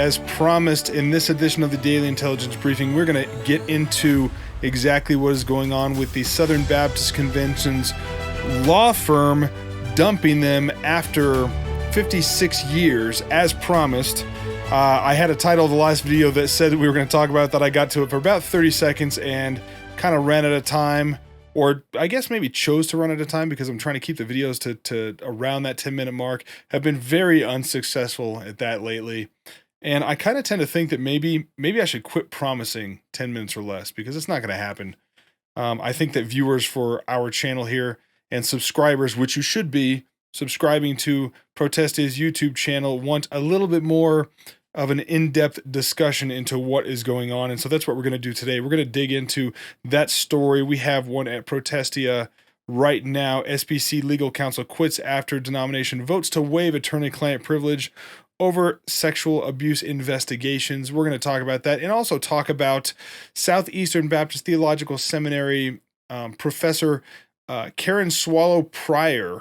as promised in this edition of the Daily Intelligence Briefing, we're going to get into exactly what is going on with the Southern Baptist Convention's law firm dumping them after 56 years, as promised. I had a title of the last video that said we were going to talk about that. I got to it for about 30 seconds and kind of ran out of time, or I guess maybe chose to run out of time because I'm trying to keep the videos to around that 10-minute mark. Have been very unsuccessful at that lately. And I kind of tend to think that maybe I should quit promising 10 minutes or less, because it's not going to happen. I think that viewers for our channel here and subscribers, which you should be subscribing to Protestia's YouTube channel, want a little bit more of an in-depth discussion into what is going on. And so that's what we're going to do today. We're going to dig into that story. We have one at Protestia right now. SBC legal counsel quits after denomination votes to waive attorney-client privilege over sexual abuse investigations. We're going to talk about that and also talk about Southeastern Baptist Theological Seminary Professor Karen Swallow Pryor,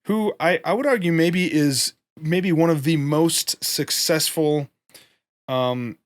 who I would argue is one of the most successful, within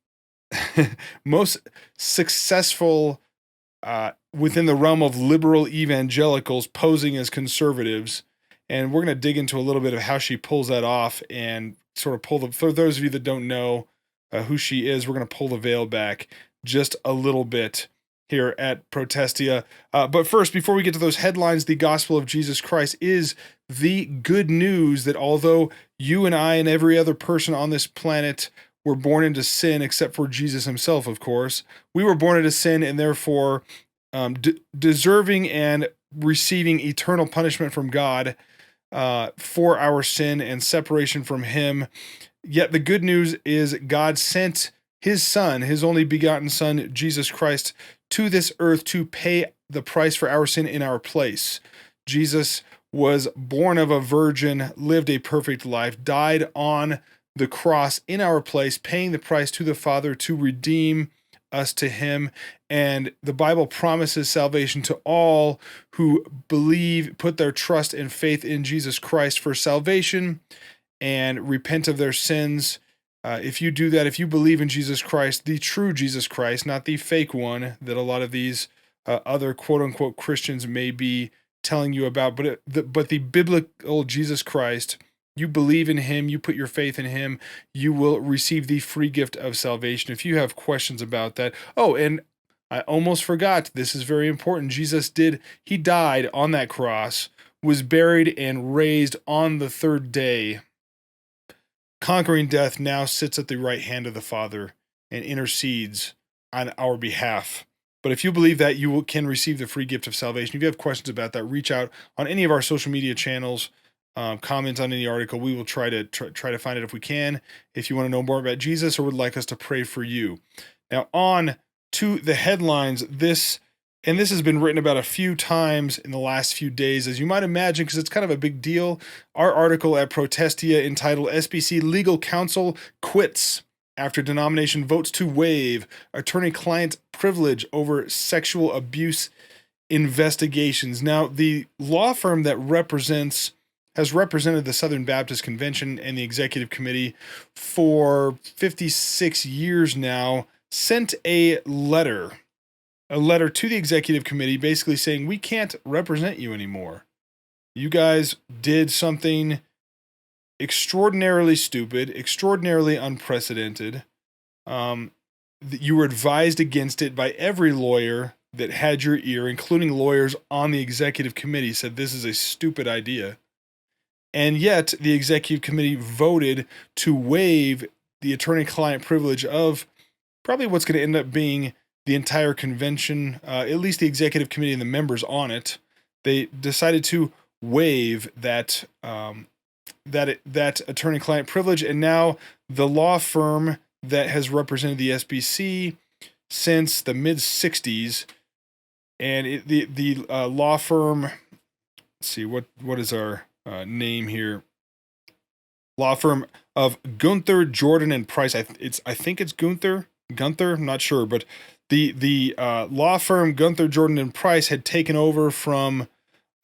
the realm of liberal evangelicals posing as conservatives. And we're going to dig into a little bit of how she pulls that off and sort of for those of you that don't know who she is, we're going to pull the veil back just a little bit here at Protestia. But first, before we get to those headlines, the gospel of Jesus Christ is the good news that although you and I and every other person on this planet were born into sin, except for Jesus himself, of course, we were born into sin and therefore deserving and receiving eternal punishment from God for our sin and separation from him. Yet the good news is God sent his son, his only begotten son, Jesus Christ, to this earth to pay the price for our sin in our place. Jesus was born of a virgin, lived a perfect life, died on the cross in our place, paying the price to the Father to redeem us to him. And the Bible promises salvation to all who believe, put their trust and faith in Jesus Christ for salvation and repent of their sins. If you do that, if you believe in Jesus Christ, the true Jesus Christ, not the fake one that a lot of these other quote-unquote Christians may be telling you about, but the biblical Jesus Christ, you believe in him, you put your faith in him, you will receive the free gift of salvation. If you have questions about that. Oh, and I almost forgot, this is very important. He died on that cross, was buried and raised on the third day. Conquering death, now sits at the right hand of the Father and intercedes on our behalf. But if you believe that, you can receive the free gift of salvation. If you have questions about that, reach out on any of our social media channels, comment on any article. We will try to find it if we can. If you want to know more about Jesus or would like us to pray for you. Now on to the headlines. This has been written about a few times in the last few days, as you might imagine, because it's kind of a big deal. Our article at Protestia entitled SBC Legal Counsel Quits After Denomination Votes to Waive Attorney-Client Privilege Over Sexual Abuse Investigations. Now, the law firm that has represented the Southern Baptist Convention and the Executive Committee for 56 years now sent a letter to the Executive Committee basically saying, we can't represent you anymore. You guys did something extraordinarily stupid, extraordinarily unprecedented. You were advised against it by every lawyer that had your ear, including lawyers on the Executive Committee, said this is a stupid idea. And yet the Executive Committee voted to waive the attorney-client privilege of probably what's going to end up being the entire convention, at least the Executive Committee and the members on it. They decided to waive that attorney-client privilege, and now the law firm that has represented the SBC since the mid-'60s, and the law firm, let's see, what is our name here? Law firm of Gunther, Jordan, and Price. I think it's Gunther, I'm not sure, but the law firm Gunther, Jordan, and Price had taken over from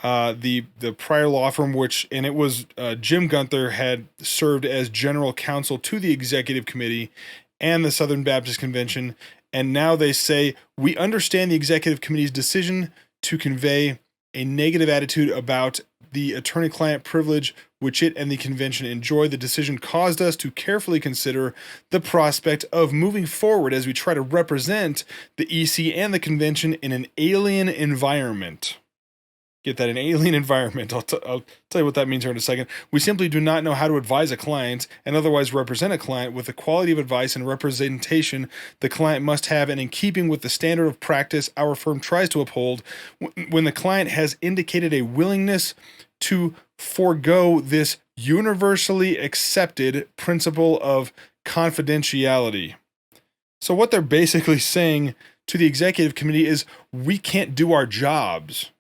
the prior law firm, and it was Jim Gunther had served as general counsel to the executive committee and the Southern Baptist Convention, and now they say, we understand the executive committee's decision to convey a negative attitude about the attorney-client privilege which it and the convention enjoy. The decision caused us to carefully consider the prospect of moving forward as we try to represent the EC and the convention in an alien environment. Get that, an alien environment. I'll tell you what that means here in a second. We simply do not know how to advise a client and otherwise represent a client with the quality of advice and representation the client must have, and in keeping with the standard of practice our firm tries to uphold. When the client has indicated a willingness to forego this universally accepted principle of confidentiality. So what they're basically saying to the executive committee is, we can't do our jobs.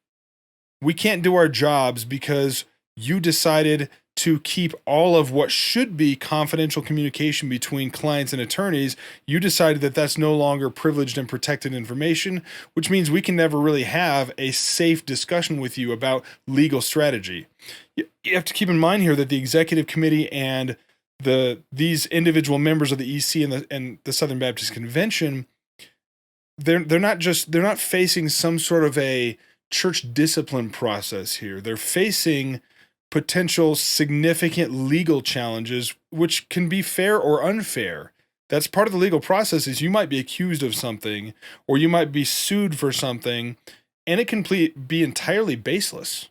We can't do our jobs because you decided to keep all of what should be confidential communication between clients and attorneys. You decided that that's no longer privileged and protected information, which means we can never really have a safe discussion with you about legal strategy. You have to keep in mind here that the executive committee and these individual members of the EC and the Southern Baptist Convention, they're not facing some sort of a church discipline process here. They're facing potential significant legal challenges, which can be fair or unfair. That's part of the legal process. Is you might be accused of something, or you might be sued for something, and it can be entirely baseless.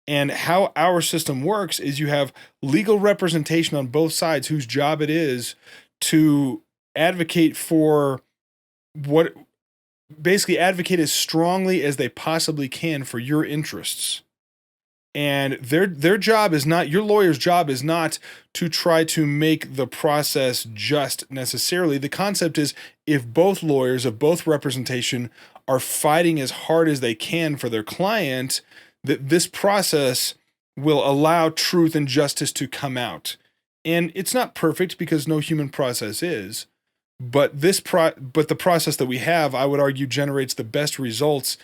And how our system works is you have legal representation on both sides, whose job it is to advocate for basically advocate as strongly as they possibly can for your interests. And their job is not, your lawyer's job is not to try to make the process just necessarily. The concept is, if both lawyers of both representation are fighting as hard as they can for their client, that this process will allow truth and justice to come out. And it's not perfect, because no human process is. But the process that we have, I would argue, generates the best results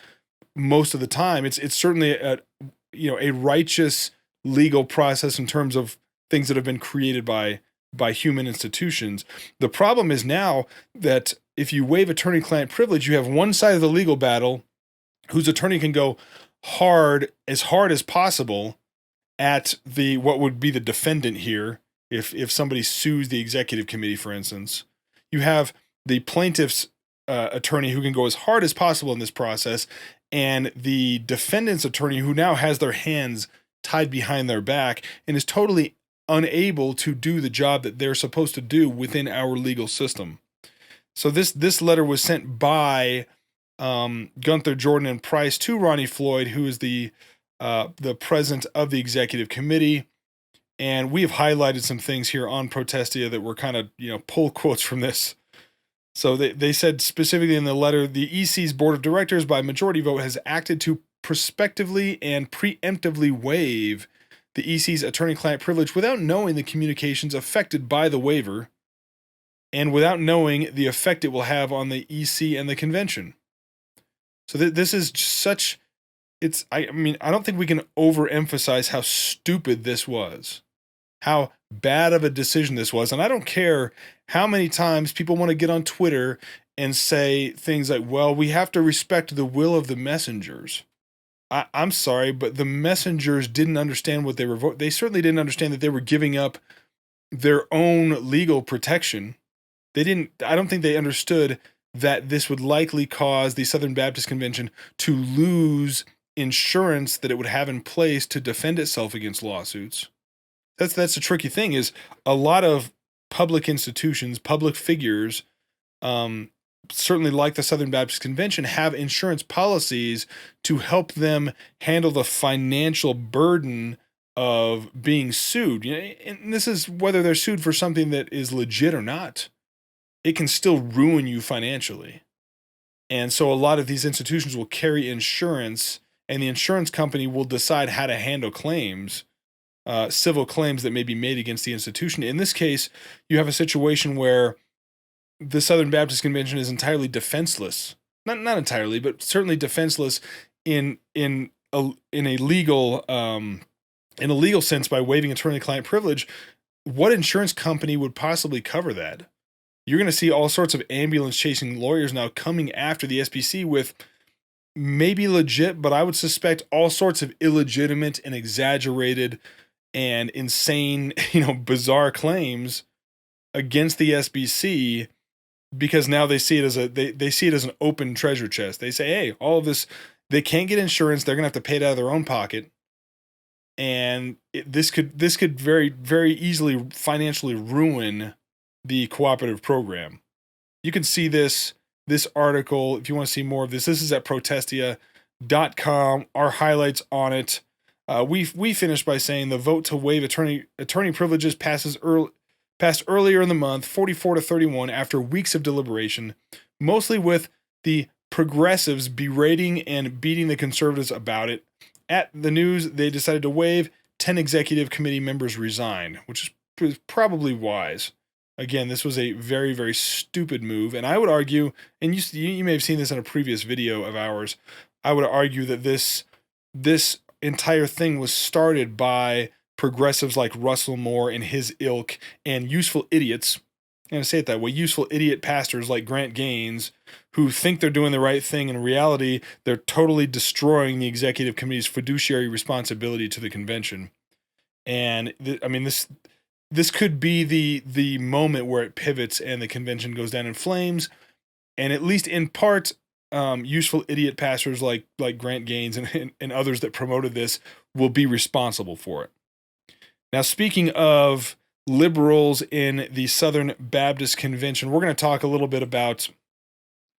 most of the time. It's certainly a righteous legal process in terms of things that have been created by human institutions. The problem is now that if you waive attorney-client privilege, you have one side of the legal battle whose attorney can go hard as possible at what would be the defendant here, if somebody sues the executive committee, for instance. You have the plaintiff's attorney who can go as hard as possible in this process, and the defendant's attorney who now has their hands tied behind their back and is totally unable to do the job that they're supposed to do within our legal system. So this letter was sent by Gunther, Jordan, and Price to Ronnie Floyd, who is the president of the executive committee. And we have highlighted some things here on Protestia that were kind of, pull quotes from this. So they said specifically in the letter, the EC's board of directors by majority vote has acted to prospectively and preemptively waive the EC's attorney-client privilege without knowing the communications affected by the waiver and without knowing the effect it will have on the EC and the convention. So this is such, I don't think we can overemphasize how stupid this was. How bad of a decision this was. And I don't care how many times people want to get on Twitter and say things like, well, we have to respect the will of the messengers. I'm sorry, but the messengers didn't understand what they were they certainly didn't understand that they were giving up their own legal protection. I don't think they understood that this would likely cause the Southern Baptist Convention to lose insurance that it would have in place to defend itself against lawsuits. That's the tricky thing, is a lot of public institutions, public figures, certainly like the Southern Baptist Convention, have insurance policies to help them handle the financial burden of being sued. And this is whether they're sued for something that is legit or not. It can still ruin you financially. And so a lot of these institutions will carry insurance, and the insurance company will decide how to handle claims. Civil claims that may be made against the institution. In this case, you have a situation where the Southern Baptist Convention is entirely defenseless. Not entirely, but certainly defenseless in in a legal sense by waiving attorney-client privilege, what insurance company would possibly cover that? You're going to see all sorts of ambulance chasing lawyers now coming after the SBC with maybe legit, but I would suspect all sorts of illegitimate and exaggerated and insane, bizarre claims against the SBC, because now they see it as they see it as an open treasure chest. They say, hey, all of this, they can't get insurance, they're gonna have to pay it out of their own pocket, and this could very, very easily financially ruin the cooperative program. You can see this article if you want to see more of this. This is at protestia.com. Our highlights on it. We finished by saying the vote to waive attorney privileges passed earlier in the month, 44-31, after weeks of deliberation, mostly with the progressives berating and beating the conservatives about it. At the news, they decided to waive. 10 executive committee members resigned, which is probably wise. Again, this was a very, very stupid move, and I would argue, and you may have seen this in a previous video of ours, I would argue that this entire thing was started by progressives like Russell Moore and his ilk, and useful idiots, I'm going to say it that way, useful idiot pastors like Grant Gaines, who think they're doing the right thing. In reality, they're totally destroying the executive committee's fiduciary responsibility to the convention. And this could be the moment where it pivots and the convention goes down in flames. And at least in part, useful idiot pastors like Grant Gaines and others that promoted this will be responsible for it. Now, speaking of liberals in the Southern Baptist Convention, we're going to talk a little bit about,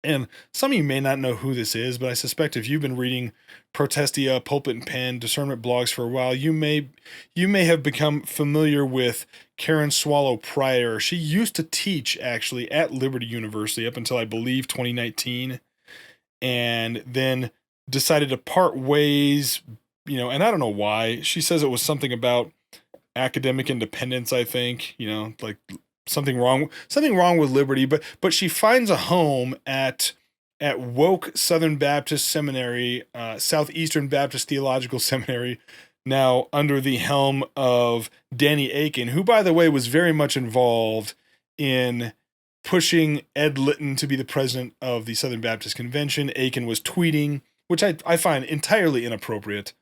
and some of you may not know who this is, but I suspect if you've been reading Protestia, Pulpit and Pen, discernment blogs for a while, you may have become familiar with Karen Swallow Prior. She used to teach, actually, at Liberty University up until, I believe, 2019, and then decided to part ways, and I don't know why. She says it was something about academic independence, I think, like something wrong with Liberty, but she finds a home at woke Southern Baptist Seminary, Southeastern Baptist Theological Seminary, now under the helm of Danny Akin, who, by the way, was very much involved in pushing Ed Litton to be the president of the Southern Baptist Convention. Akin was tweeting, which I find entirely inappropriate,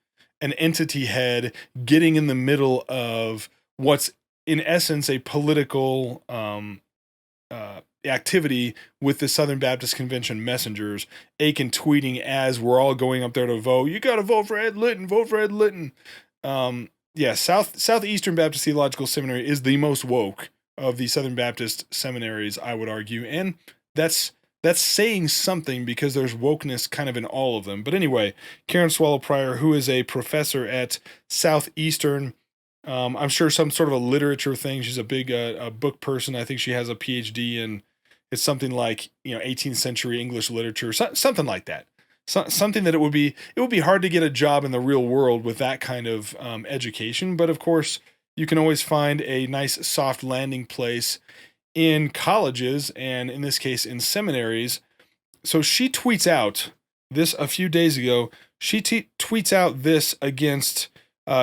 an entity head getting in the middle of what's in essence a political activity with the Southern Baptist Convention messengers. Akin tweeting as we're all going up there to vote, you got to vote for Ed Litton, vote for Ed Litton. Southeastern Baptist Theological Seminary is the most woke of the Southern Baptist seminaries, I would argue, and that's saying something because there's wokeness kind of in all of them. But anyway, Karen Swallow Prior, who is a professor at Southeastern, I'm sure some sort of a literature thing. She's a big a book person. I think she has a PhD in, it's something like 18th century English literature, something like that. Something that it would be hard to get a job in the real world with that kind of education. But of course, you can always find a nice soft landing place in colleges, and in this case in seminaries. So she tweets out this a few days ago. She tweets out this against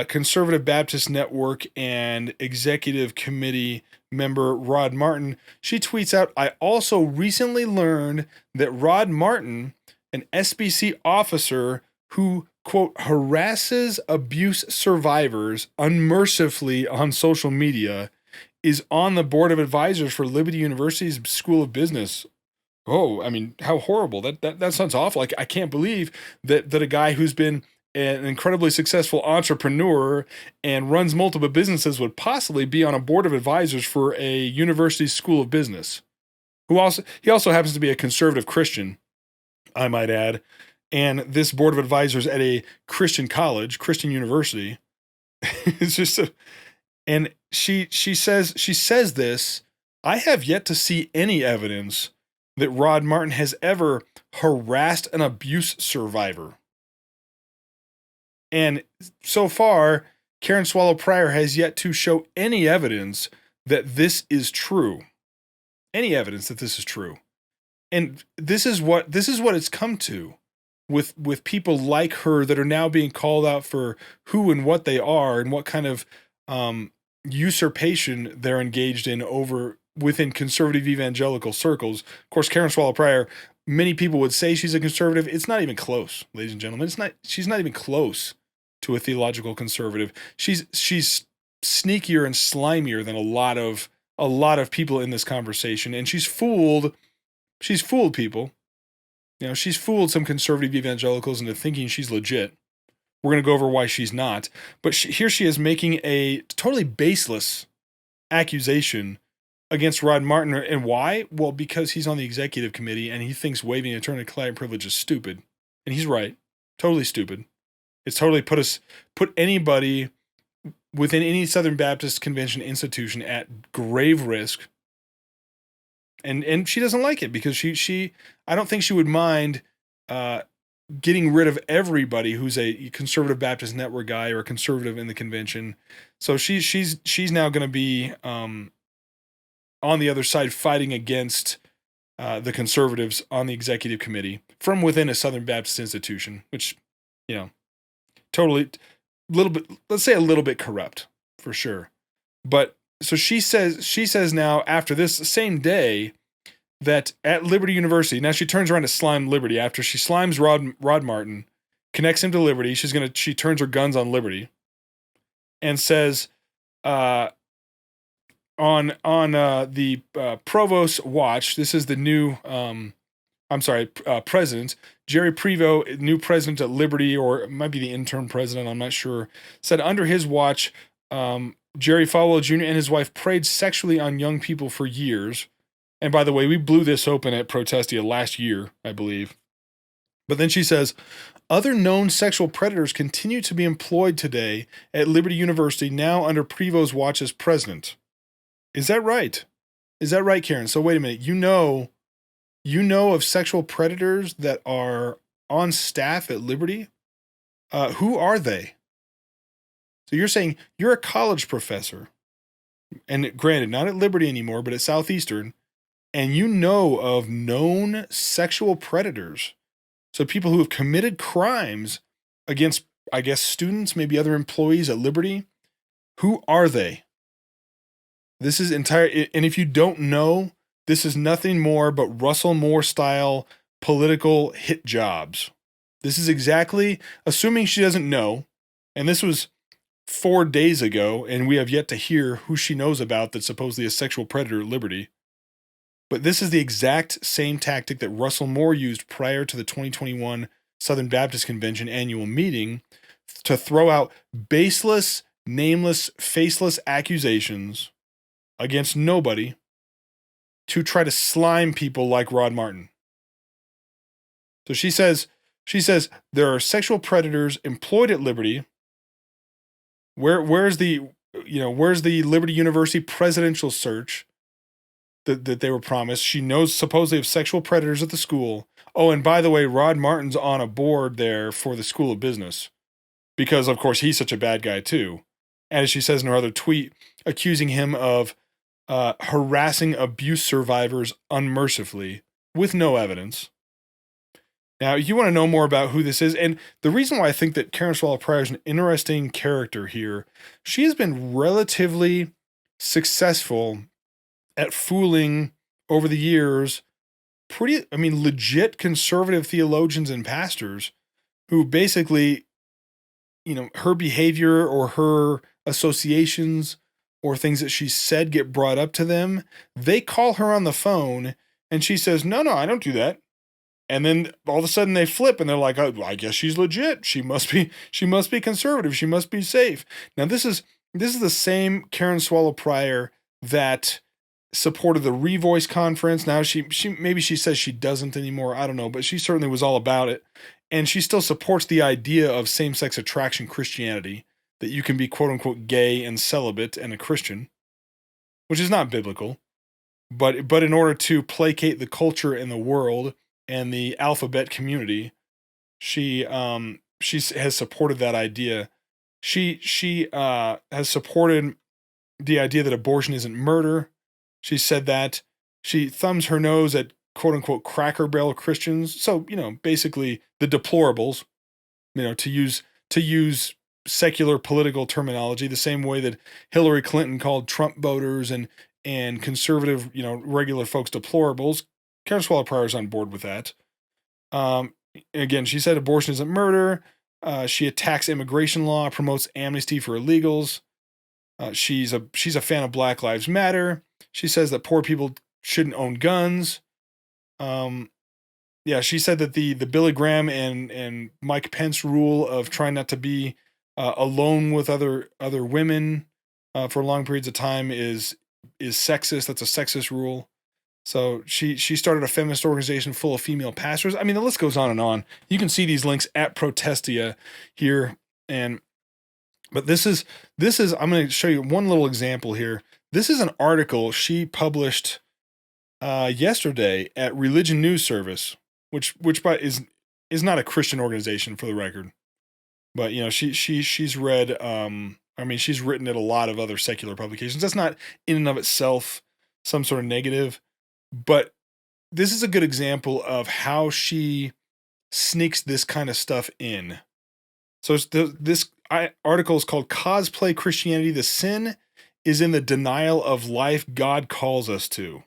Conservative Baptist Network and Executive Committee member Rod Martin. She tweets out, I also recently learned that Rod Martin, an SBC officer who, quote, harasses abuse survivors unmercifully on social media, is on the board of advisors for Liberty University's School of Business. Oh, I mean, how horrible. That sounds awful. Like, I can't believe that a guy who's been an incredibly successful entrepreneur and runs multiple businesses would possibly be on a board of advisors for a university school of business. He also happens to be a conservative Christian, I might add. And this board of advisors at a Christian college, Christian university, it's just and she says this, I have yet to see any evidence that Rod Martin has ever harassed an abuse survivor. And so far, Karen Swallow Prior has yet to show any evidence that this is true. Any evidence that this is true. And this is what it's come to. with people like her that are now being called out for who and what they are and what kind of usurpation they're engaged in over within conservative evangelical circles. Of course, Karen Swallow Prior, many people would say she's a conservative. It's not even close, ladies and gentlemen. She's not even close to a theological conservative. She's sneakier and slimier than a lot of people in this conversation, and she's fooled people. You know, she's fooled some conservative evangelicals into thinking she's legit. We're going to go over why she's not. But here she is making a totally baseless accusation against Rod Martin. And why? Well, because he's on the executive committee and he thinks waiving attorney-client privilege is stupid. And he's right. Totally stupid. It's totally put anybody within any Southern Baptist Convention institution at grave risk. And she doesn't like it because she I don't think she would mind getting rid of everybody who's a conservative Baptist network guy or a conservative in the convention. So she's now going to be on the other side fighting against the conservatives on the executive committee from within a Southern Baptist institution, which, you know, totally let's say a little bit corrupt for sure. But so she says now after this same day that at Liberty University, now she turns around to slime Liberty after she slimes Rod Martin, connects him to Liberty. She turns her guns on Liberty and says, on the provost watch, this is the new, president, Jerry Prevost, new president at Liberty, or it might be the interim president, I'm not sure, said under his watch, Jerry Falwell Jr. and his wife preyed sexually on young people for years. And by the way, we blew this open at Protestia last year, I believe. But then she says, other known sexual predators continue to be employed today at Liberty University, now under Prevost's watch as president. Is that right? Is that right, Karen? So wait a minute. You know of sexual predators that are on staff at Liberty? Who are they? So you're saying you're a college professor, and granted, not at Liberty anymore, but at Southeastern, and you know of known sexual predators. So people who have committed crimes against, I guess, students, maybe other employees at Liberty. Who are they? This is entire, and if you don't know, this is nothing more but Russell Moore style political hit jobs. This is exactly, assuming she doesn't know, and this was 4 days ago, and we have yet to hear who she knows about that's supposedly a sexual predator at Liberty. But this is the exact same tactic that Russell Moore used prior to the 2021 Southern Baptist Convention annual meeting to throw out baseless, nameless, faceless accusations against nobody to try to slime people like Rod Martin. So she says there are sexual predators employed at Liberty. Where's the Liberty University presidential search that they were promised? She knows supposedly of sexual predators at the school. Oh, and by the way, Rod Martin's on a board there for the School of Business because, of course, he's such a bad guy too. And as she says in her other tweet, accusing him of harassing abuse survivors unmercifully with no evidence. Now, you want to know more about who this is, and the reason why I think that Karen Swallow Prior is an interesting character here, she has been relatively successful at fooling over the years legit conservative theologians and pastors who basically, her behavior or her associations or things that she said get brought up to them. They call her on the phone and she says, no, I don't do that. And then all of a sudden they flip and they're like, oh, I guess she's legit. She must be conservative. She must be safe. Now this is the same Karen Swallow Prior that supported the Revoice conference. Now she maybe she says she doesn't anymore. I don't know, but she certainly was all about it. And she still supports the idea of same-sex attraction Christianity, that you can be quote unquote gay and celibate and a Christian, which is not biblical. But in order to placate the culture in the world and the alphabet community, she has supported that idea. She has supported the idea that abortion isn't murder. She said that. She thumbs her nose at quote unquote cracker barrel Christians. So, basically the deplorables, to use secular political terminology, the same way that Hillary Clinton called Trump voters and conservative, regular folks deplorables. Karen Swallow Prior's on board with that. Again, she said abortion isn't murder. She attacks immigration law, promotes amnesty for illegals. She's a fan of Black Lives Matter. She says that poor people shouldn't own guns. She said that the Billy Graham and Mike Pence rule of trying not to be alone with other women for long periods of time is sexist. That's a sexist rule. So she started a feminist organization full of female pastors. I mean, the list goes on and on. You can see these links at Protestia here. But this is I'm going to show you one little example here. This is an article she published yesterday at Religion News Service, which is not a Christian organization, for the record. But she's read she's written at a lot of other secular publications. That's not in and of itself some sort of negative. But this is a good example of how she sneaks this kind of stuff in. So this article is called Cosplay Christianity. The sin is in the denial of life God calls us to.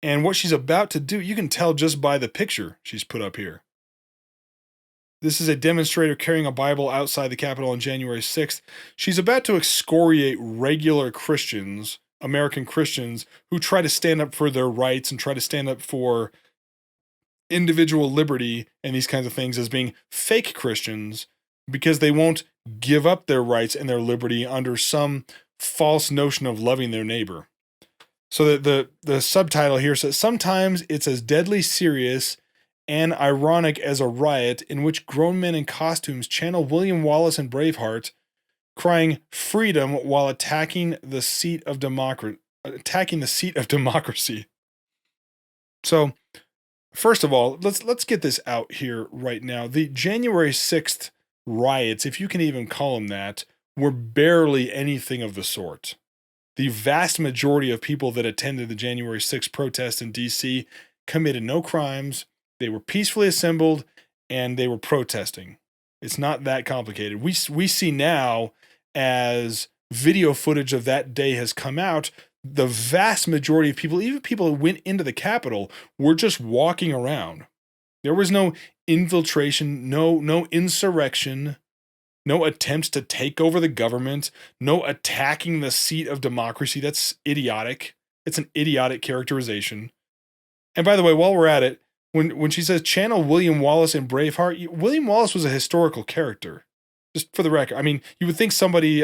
And what she's about to do, you can tell just by the picture she's put up here. This is a demonstrator carrying a Bible outside the Capitol on January 6th. She's about to excoriate regular Christians, American Christians, who try to stand up for their rights and try to stand up for individual liberty and these kinds of things as being fake Christians because they won't give up their rights and their liberty under some false notion of loving their neighbor. So the subtitle here says, sometimes it's as deadly serious and ironic as a riot in which grown men in costumes channel William Wallace and Braveheart, crying freedom while attacking the seat of democracy. So, first of all, let's get this out here right now. The January 6th riots, if you can even call them that, were barely anything of the sort. The vast majority of people that attended the January 6th protest in D.C. committed no crimes. They were peacefully assembled and they were protesting. It's not that complicated. We see now, as video footage of that day has come out, the vast majority of people, even people who went into the Capitol, were just walking around. There was no infiltration, no insurrection, no attempts to take over the government, no attacking the seat of democracy. That's idiotic. It's an idiotic characterization. And by the way, while we're at it, when she says channel William Wallace and Braveheart, William Wallace was a historical character. Just for the record, I mean, you would think somebody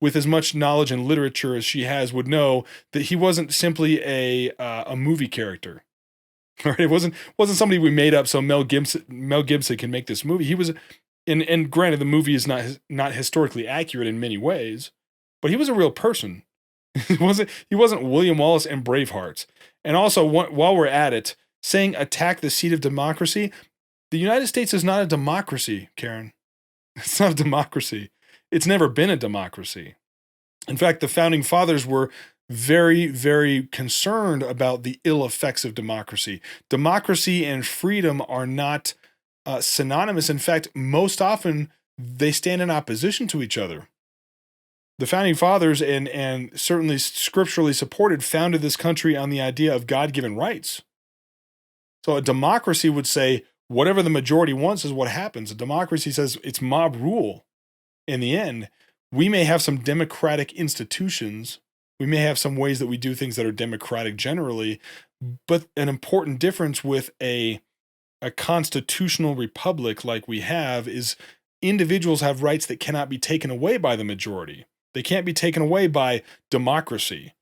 with as much knowledge in literature as she has would know that he wasn't simply a movie character. Right? It wasn't somebody we made up so Mel Gibson can make this movie. He was, and granted, the movie is not historically accurate in many ways, but he was a real person. He wasn't William Wallace and Braveheart. And also, while we're at it, saying attack the seat of democracy, the United States is not a democracy, Karen. It's not a democracy. It's never been a democracy. In fact, the founding fathers were very, very concerned about the ill effects of democracy. Democracy and freedom are not synonymous. In fact, most often they stand in opposition to each other. The founding fathers, and certainly scripturally supported, founded this country on the idea of God-given rights. So a democracy would say, whatever the majority wants is what happens. A democracy says it's mob rule. In the end, we may have some democratic institutions. We may have some ways that we do things that are democratic generally, but an important difference with a constitutional republic like we have is individuals have rights that cannot be taken away by the majority. They can't be taken away by democracy.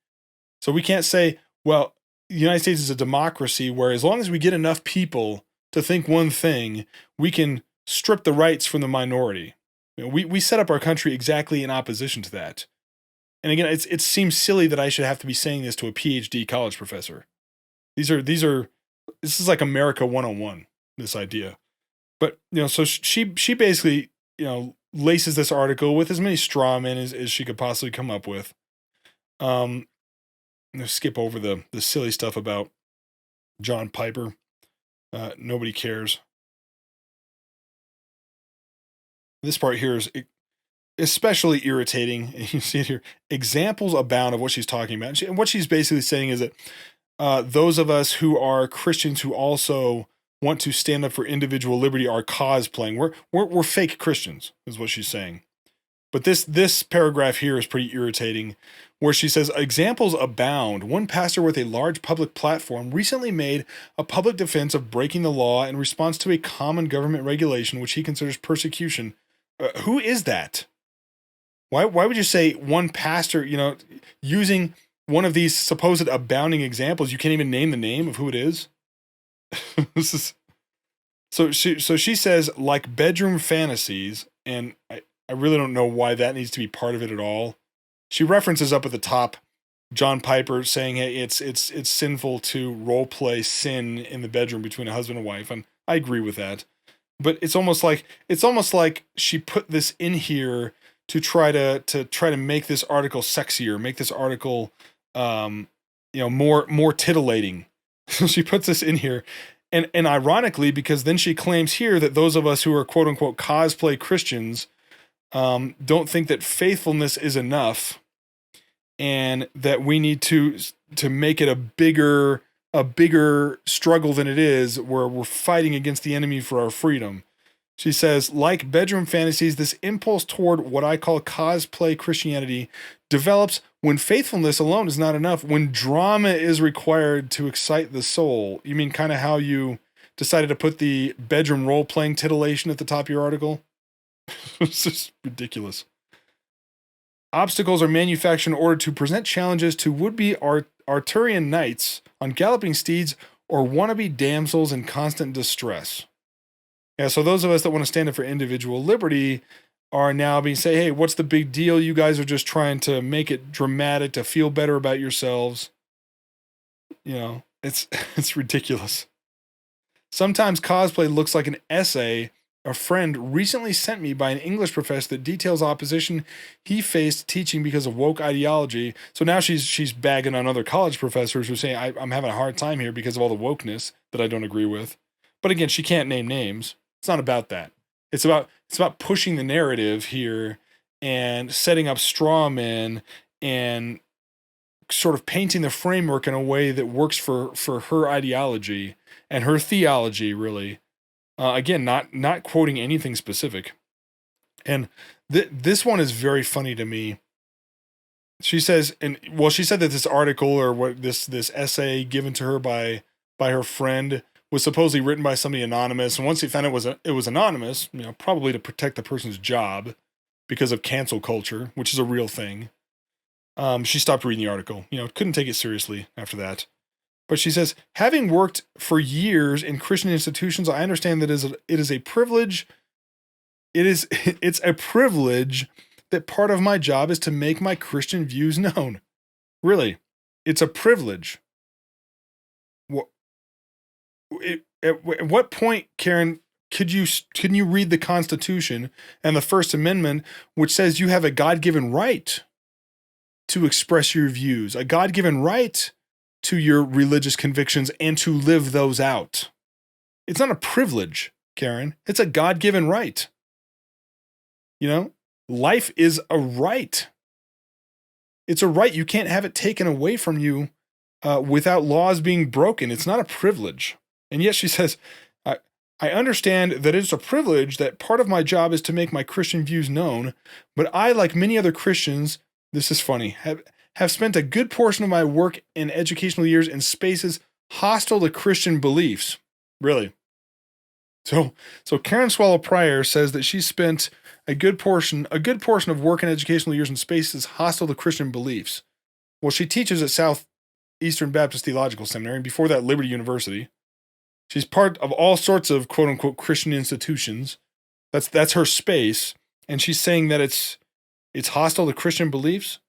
So we can't say, well, the United States is a democracy where as long as we get enough people to think one thing, we can strip the rights from the minority. We set up our country exactly in opposition to that. And again, it seems silly that I should have to be saying this to a PhD college professor. This is like America 101, this idea. But, so she basically, laces this article with as many straw men as she could possibly come up with. Skip over the silly stuff about John Piper. Nobody cares. This part here is especially irritating. You see it here. Examples abound of what she's talking about. And what she's basically saying is that those of us who are Christians who also want to stand up for individual liberty are cosplaying. We're fake Christians, is what she's saying. But this paragraph here is pretty irritating, where she says, examples abound. One pastor with a large public platform recently made a public defense of breaking the law in response to a common government regulation, which he considers persecution. Who is that? Why would you say one pastor, using one of these supposed abounding examples, you can't even name the name of who it is? This is so she says, like bedroom fantasies, and I really don't know why that needs to be part of it at all. She references up at the top John Piper saying, hey, it's sinful to role play sin in the bedroom between a husband and wife, and I agree with that. But it's almost like she put this in here to try to make this article sexier, make this article more titillating. So she puts this in here. And ironically, because then she claims here that those of us who are quote unquote cosplay Christians don't think that faithfulness is enough, and that we need to make it a bigger struggle than it is, where we're fighting against the enemy for our freedom. She says, like bedroom fantasies, this impulse toward what I call cosplay Christianity develops when faithfulness alone is not enough, when drama is required to excite the soul. You mean kind of how you decided to put the bedroom role-playing titillation at the top of your article? It's just ridiculous. Obstacles are manufactured in order to present challenges to would-be Arthurian knights on galloping steeds or wannabe damsels in constant distress. Yeah, so those of us that want to stand up for individual liberty are now being say, hey, what's the big deal? You guys are just trying to make it dramatic to feel better about yourselves. It's ridiculous. Sometimes cosplay looks like an essay a friend recently sent me by an English professor that details opposition he faced teaching because of woke ideology. So now she's bagging on other college professors who say, I'm having a hard time here because of all the wokeness that I don't agree with. But again, she can't name names. It's not about that. It's about pushing the narrative here and setting up straw men and sort of painting the framework in a way that works for her ideology and her theology, really. Again, not quoting anything specific. And this one is very funny to me. She says, she said that this article or what this essay given to her by her friend was supposedly written by somebody anonymous. And once he found it was anonymous, probably to protect the person's job because of cancel culture, which is a real thing. She stopped reading the article. Couldn't take it seriously after that. But she says, having worked for years in Christian institutions, I understand that it is a privilege. It's a privilege that part of my job is to make my Christian views known. Really, it's a privilege. At what point, Karen, can you read the Constitution and the First Amendment, which says you have a God-given right to express your views, a God-given right to your religious convictions and to live those out? It's not a privilege, Karen. It's a God-given right. Life is a right. It's a right. You can't have it taken away from you without laws being broken. It's not a privilege. And yet she says, I understand that it's a privilege that part of my job is to make my Christian views known, but I, like many other Christians, this is funny, have spent a good portion of my work and educational years in spaces hostile to Christian beliefs. Really. So Karen Swallow Pryor says that she spent a good portion of work and educational years in spaces hostile to Christian beliefs. Well, she teaches at Southeastern Baptist Theological Seminary, and before that, Liberty University. She's part of all sorts of quote unquote Christian institutions. That's her space, and she's saying that it's hostile to Christian beliefs.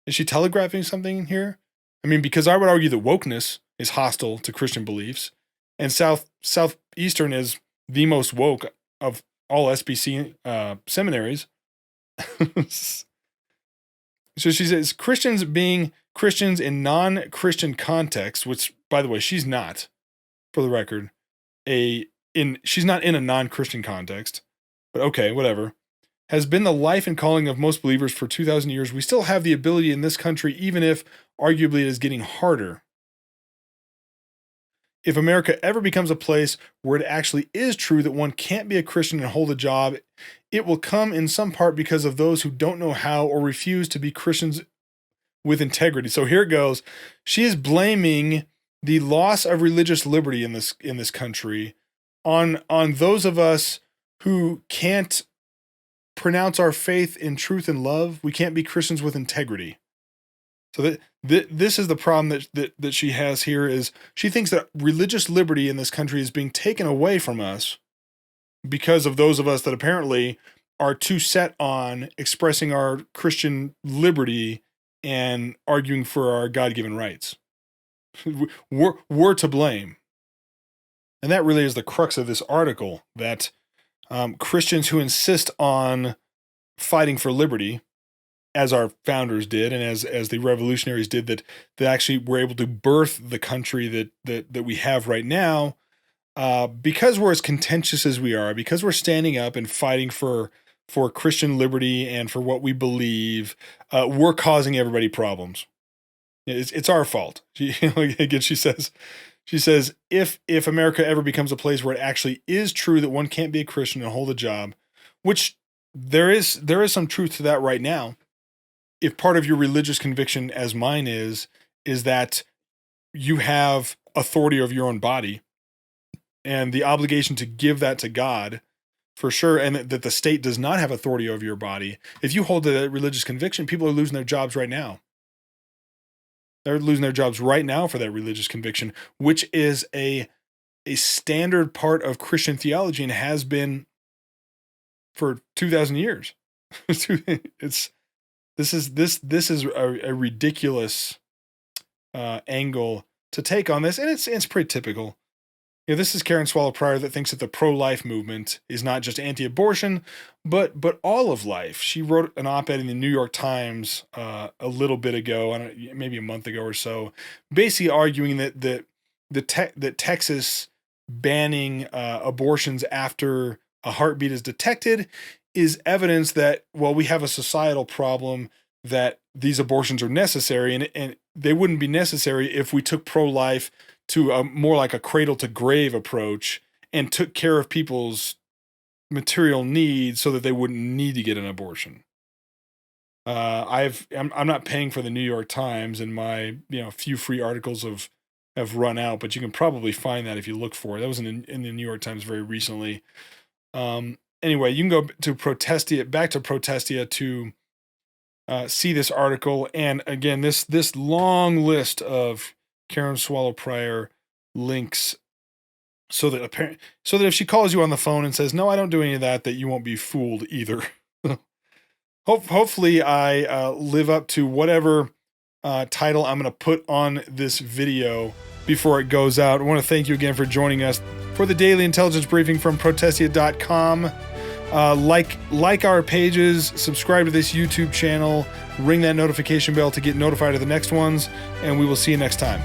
Is she telegraphing something here? I mean, because I would argue that wokeness is hostile to Christian beliefs, and Southeastern is the most woke of all SBC seminaries. So she says Christians being Christians in non-Christian contexts, which, by the way, she's not. for the record, she's not in a non-Christian context, but okay, whatever, has been the life and calling of most believers for 2,000 years. We still have the ability in this country, even if arguably it is getting harder. If America ever becomes a place where it actually is true that one can't be a Christian and hold a job, it will come in some part because of those who don't know how or refuse to be Christians with integrity. So here it goes. She is blaming the loss of religious liberty in this country on those of us who can't pronounce our faith in truth and love. We can't be Christians with integrity. So this is the problem that she has here, is she thinks that religious liberty in this country is being taken away from us because of those of us that apparently are too set on expressing our Christian liberty and arguing for our God-given rights. We're to blame. And that really is the crux of this article, that Christians who insist on fighting for liberty, as our founders did, and as the revolutionaries did, that actually were able to birth the country that we have right now, because we're as contentious as we are, because we're standing up and fighting for Christian liberty and for what we believe, we're causing everybody problems. It's our fault. Again, she says, if America ever becomes a place where it actually is true that one can't be a Christian and hold a job, which there is some truth to that right now. If part of your religious conviction, as mine is that you have authority over your own body and the obligation to give that to God, for sure, and that the state does not have authority over your body. If you hold the religious conviction, people are losing their jobs right now. They're losing their jobs right now for that religious conviction, which is a standard part of Christian theology and has been for 2,000 years. This is a ridiculous angle to take on this, and it's pretty typical. This is Karen Swallow Prior that thinks that the pro-life movement is not just anti-abortion, but all of life. She wrote an op-ed in the New York Times a little bit ago, maybe a month ago or so, basically arguing that Texas banning abortions after a heartbeat is detected is evidence that, well, we have a societal problem, that these abortions are necessary, and they wouldn't be necessary if we took pro-life to a more like a cradle to grave approach and took care of people's material needs so that they wouldn't need to get an abortion. I'm not paying for the New York Times, and my few free articles have run out, but you can probably find that if you look for it. That was in the New York Times very recently. Anyway, you can go to Protestia to see this article, and again, this long list of Karen Swallow Prior links, so that if she calls you on the phone and says, "No, I don't do any of that," that you won't be fooled either. Hopefully, I live up to whatever title I'm going to put on this video before it goes out. I want to thank you again for joining us for the Daily Intelligence Briefing from Protestia.com. Like our pages, subscribe to this YouTube channel, ring that notification bell to get notified of the next ones, and we will see you next time.